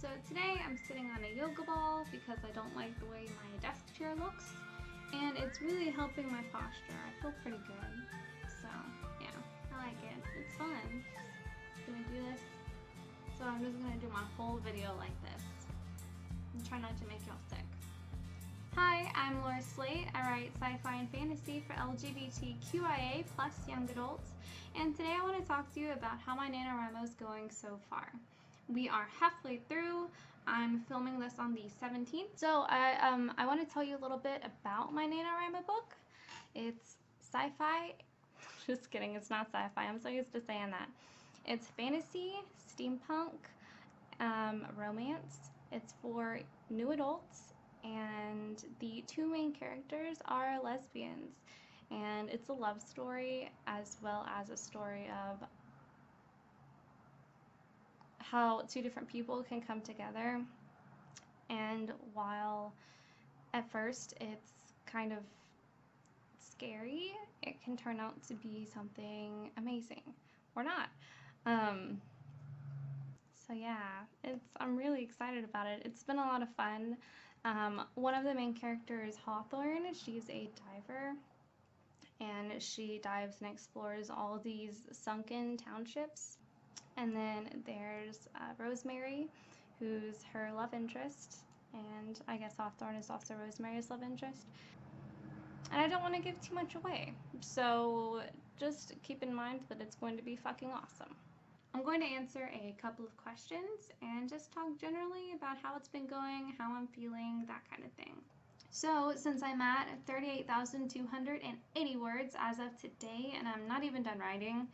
So today I'm sitting on a yoga ball because I don't like the way my desk chair looks, and it's really helping my posture. I feel pretty good. So yeah, I like it. It's fun. Gonna do this. So I'm just gonna do my whole video like this and try not to make y'all sick. Hi, I'm Laura Slate. I write sci-fi and fantasy for LGBTQIA+ young adults, and today I want to talk to you about how my NaNoWriMo is going so far. We are halfway through. I'm filming this on the 17th. So I want to tell you a little bit about my NaNoWriMo book. It's sci-fi. Just kidding, it's not sci-fi. I'm so used to saying that. It's fantasy, steampunk, romance. It's for new adults, and the two main characters are lesbians. And it's a love story as well as a story of how two different people can come together, and while at first it's kind of scary, it can turn out to be something amazing or not. So yeah, I'm really excited about it. It's been a lot of fun. One of the main characters, Hawthorne, she's a diver, and she dives and explores all these sunken townships. And then there's Rosemary, who's her love interest, and I guess Hawthorne is also Rosemary's love interest. And I don't want to give too much away, so just keep in mind that it's going to be fucking awesome. I'm going to answer a couple of questions and just talk generally about how it's been going, how I'm feeling, that kind of thing. So since I'm at 38,280 words as of today, and I'm not even done writing,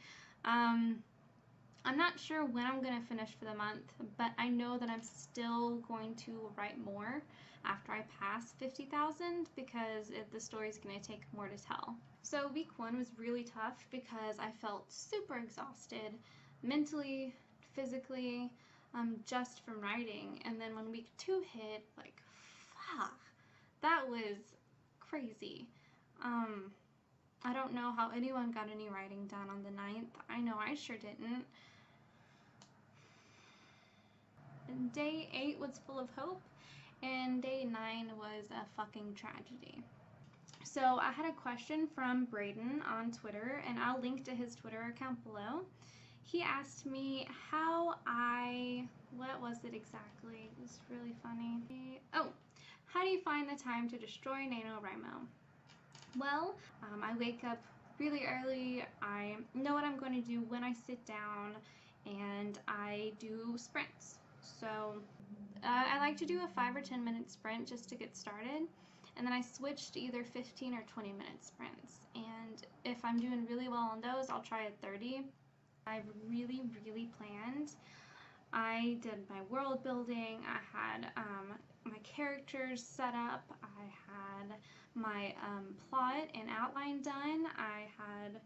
I'm not sure when I'm going to finish for the month, but I know that I'm still going to write more after I pass 50,000 because the story is going to take more to tell. So week 1 was really tough because I felt super exhausted, mentally, physically, just from writing. And then when week 2 hit, like, fuck, that was crazy. I don't know how anyone got any writing done on the 9th. I know I sure didn't. Day 8 was full of hope, and day 9 was a fucking tragedy. So I had a question from Braden on Twitter, and I'll link to his Twitter account below. He asked me what was it exactly? It was really funny. Oh, how do you find the time to destroy NaNoWriMo? Well, I wake up really early. I know what I'm going to do when I sit down, and I do sprints. So I like to do a 5 or 10 minute sprint just to get started, and then I switch to either 15 or 20 minute sprints. And if I'm doing really well on those, I'll try a 30. I've really planned. I did my world building. I had my characters set up. I had my plot and outline done. I had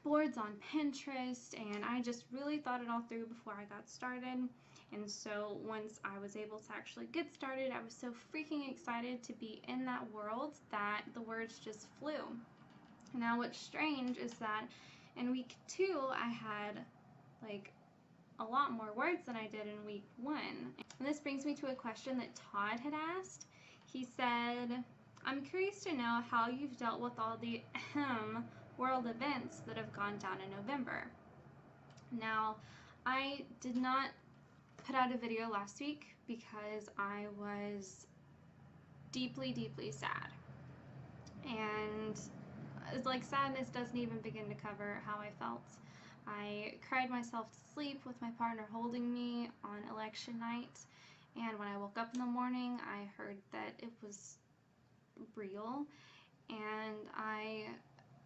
boards on Pinterest, and I just really thought it all through before I got started. And so once I was able to actually get started, I was so freaking excited to be in that world that the words just flew. Now what's strange is that in week 2 I had like a lot more words than I did in week 1. And this brings me to a question that Todd had asked. He said, I'm curious to know how you've dealt with all the world events that have gone down in November. Now, I did not put out a video last week because I was deeply sad. And like, sadness doesn't even begin to cover how I felt. I cried myself to sleep with my partner holding me on election night, and when I woke up in the morning, I heard that it was real, and I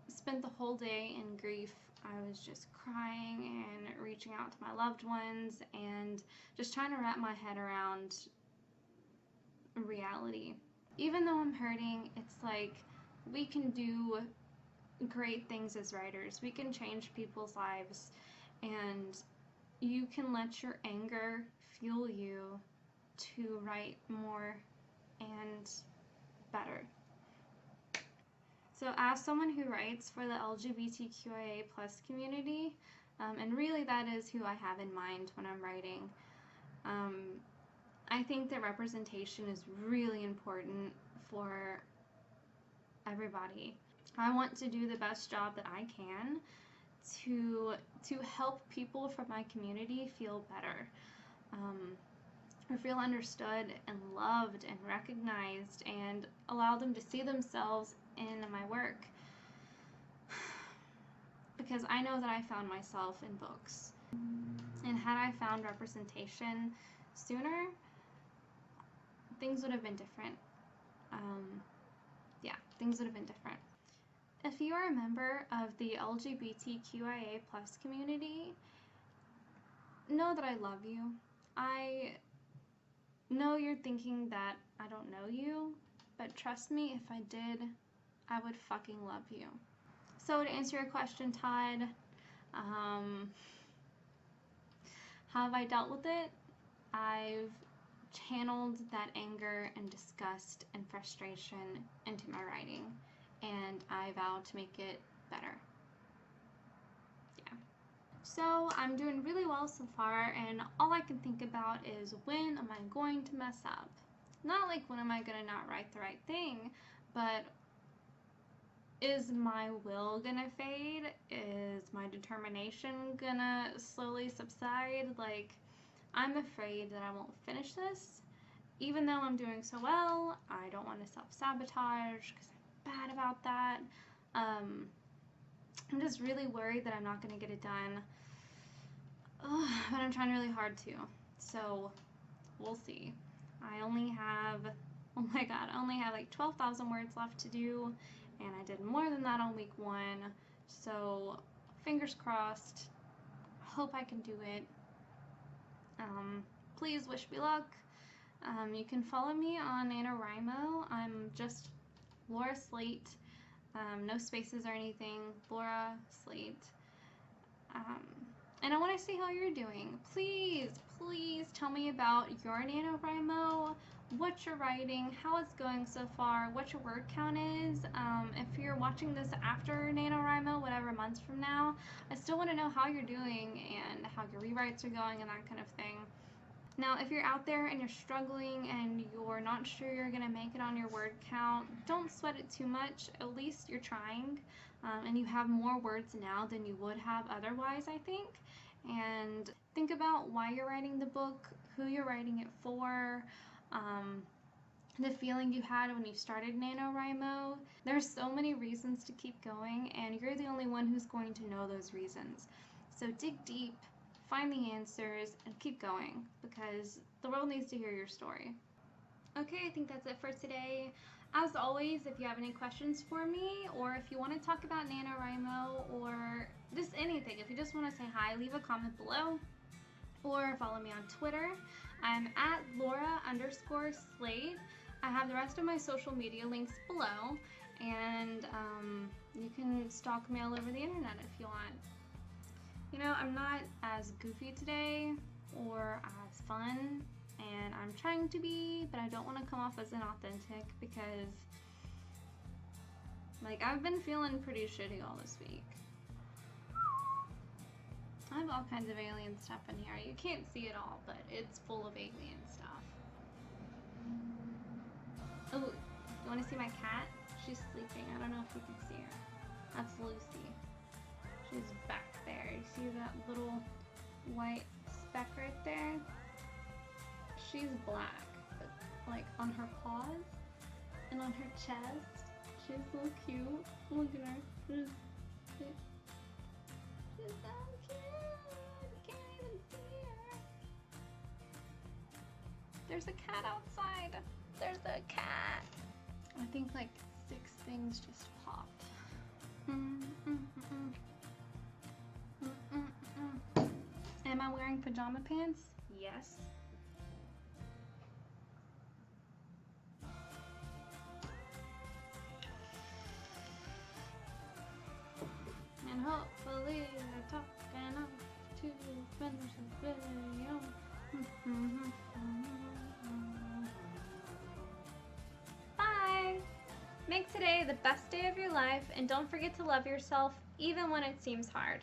spent the whole day in grief. I was just crying and reaching out to my loved ones and just trying to wrap my head around reality. Even though I'm hurting, it's like we can do great things as writers. We can change people's lives, and you can let your anger fuel you to write more and better. So as someone who writes for the LGBTQIA+ community, and really that is who I have in mind when I'm writing, I think that representation is really important for everybody. I want to do the best job that I can to help people from my community feel better, or feel understood and loved and recognized, and allow them to see themselves in my work. Because I know that I found myself in books, and had I found representation sooner, things would have been different. Yeah, things would have been different. If you are a member of the LGBTQIA+ community, know that I love you. I know you're thinking that I don't know you, but trust me, if I did, I would fucking love you. So to answer your question, Todd, how have I dealt with it? I've channeled that anger and disgust and frustration into my writing, and I vow to make it better. Yeah. So I'm doing really well so far, and all I can think about is, when am I going to mess up? Not like, when am I gonna not write the right thing, but is my will gonna fade? Is my determination gonna slowly subside? Like, I'm afraid that I won't finish this. Even though I'm doing so well, I don't want to self-sabotage because I'm bad about that. I'm just really worried that I'm not going to get it done. But I'm trying really hard to. So, we'll see. I only have, oh my god, I only have like 12,000 words left to do, and I did more than that on week 1. So, fingers crossed. Hope I can do it. Please wish me luck. You can follow me on NaNoWriMo. I'm just Laura Slate. No spaces or anything. Laura Slate. And I want to see how you're doing. Please tell me about your NaNoWriMo, what you're writing, how it's going so far, what your word count is. If you're watching this after NaNoWriMo, whatever months from now, I still want to know how you're doing and how your rewrites are going and that kind of thing. Now, if you're out there and you're struggling and you're not sure you're going to make it on your word count, don't sweat it too much. At least you're trying, and you have more words now than you would have otherwise, I think. And think about why you're writing the book, who you're writing it for, the feeling you had when you started NaNoWriMo. There's so many reasons to keep going, and you're the only one who's going to know those reasons. So dig deep, find the answers, and keep going, because the world needs to hear your story. Okay, I think that's it for today. As always, if you have any questions for me, or if you want to talk about NaNoWriMo, or just anything, if you just want to say hi, leave a comment below, or follow me on Twitter. I'm at Laura_Slate. I have the rest of my social media links below, and you can stalk me all over the internet if you want. You know, I'm not as goofy today or as fun, and I'm trying to be, but I don't want to come off as inauthentic because, like, I've been feeling pretty shitty all this week. I have all kinds of alien stuff in here. You can't see it all, but it's full of alien stuff. Oh, you want to see my cat? She's sleeping. I don't know if you can see her. That's Lucy. She's back there. You see that little white speck right there? She's black, but like on her paws and on her chest. She's so cute. Look at her. She's so cute. You can't even see her. There's a cat outside. There's a cat. I think like 6 things just popped. Am I wearing pajama pants? Yes. And hopefully they're talking enough to finish this video. Bye! Make today the best day of your life, and don't forget to love yourself even when it seems hard.